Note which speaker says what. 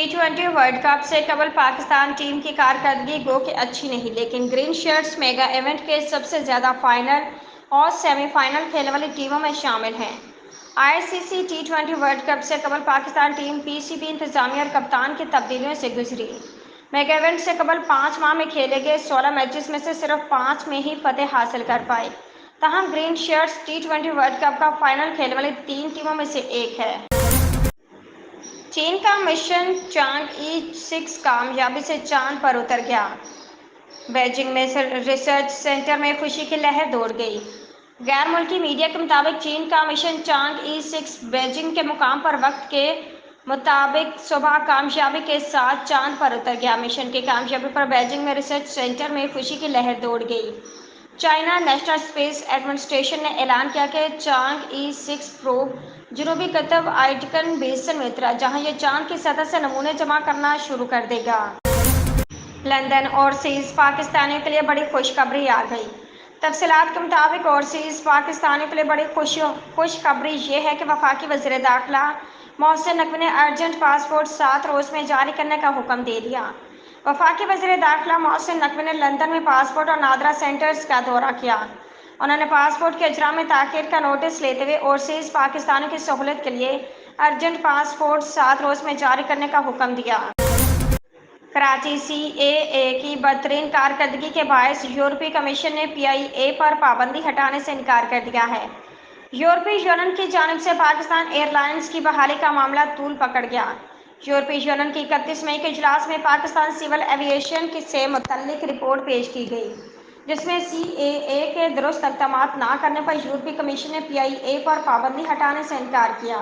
Speaker 1: टी20 world cup से कबल Pakistan team की कारकर्दगी गो कि अच्छी नहीं, लेकिन ग्रीन शर्ट्स मेगा इवेंट के सबसे ज़्यादा फाइनल और सेमीफाइनल खेलने वाली टीमों में शामिल हैं। आईसीसी टी20 वर्ल्ड कप से कबल पाकिस्तान टीम पीसीबी इंतजामिया और कप्तान की तब्दीलियों से गुजरी। मेगा इवेंट से कबल 5 माह में खेले गए 16 मैचेस में से सिर्फ 5 में ही फतेह हासिल कर पाए। तहम ग्रीन शर्ट्स टी20 वर्ल्ड कप का फाइनल खेलने वाली 3 टीमों में से एक है। चीन का मिशन चांग-ई-6 कामयाबी से चांद पर उतर गया। बीजिंग में रिसर्च सेंटर में खुशी की लहर दौड़ गई। गैर मुल्की मीडिया के मुताबिक चीन का मिशन चांग-ई-6 बीजिंग के मुकाम पर वक्त के मुताबिक सुबह कामयाबी के साथ चांद पर उतर गया। मिशन की कामयाबी पर बीजिंग में रिसर्च सेंटर में खुशी की लहर दौड़ गई। चाइना नेशनल स्पेस एडमिनिस्ट्रेशन ने ऐलान किया कि चांग-ई-6 प्रोब जनूबी कतब आइटकन बेसन में उतरा, जहां यह चांद की सतह से नमूने जमा करना शुरू कर देगा। लंदन ओवरसीज पाकिस्तानियों के लिए बड़ी खुशखबरी आ गई। तफसीलात के मुताबिक ओवरसीज पाकिस्तानियों के लिए बड़ी खुशखबरी ये है कि वफाकी वज़ीर दाखिला मोहसिन नकवी ने अर्जेंट पासपोर्ट 7 रोज़ में जारी करने का हुक्म दे दिया। वफाकी वज़ीर दाखिला मोहसिन नकवी ने लंदन में पासपोर्ट और नादरा सेंटर्स का दौरा किया। उन्होंने पासपोर्ट के इजरा में ताख़ीर का नोटिस लेते हुए ओवरसीज पाकिस्तानियों की सहूलत के लिए अर्जेंट पासपोर्ट 7 रोज़ में जारी करने का हुक्म दिया। कराची सीएए की बदतरीन कारकर्दगी के बायस यूरोपीय कमीशन ने पीआईए पर पाबंदी हटाने से इनकार कर दिया है। यूरोपीय यूनियन की जानिब से पाकिस्तान एयरलाइंस की बहाली का मामला तूल पकड़ गया। यूरोपीय यूनियन की 31 मई के इजलास में पाकिस्तान सिविल एविएशन से मुतल्लिक रिपोर्ट पेश की गई, जिसमें सीएए के दुरुस्त इक़दामात न करने पर यूरोपीय कमीशन ने पीआईए पर पाबंदी हटाने से इनकार किया।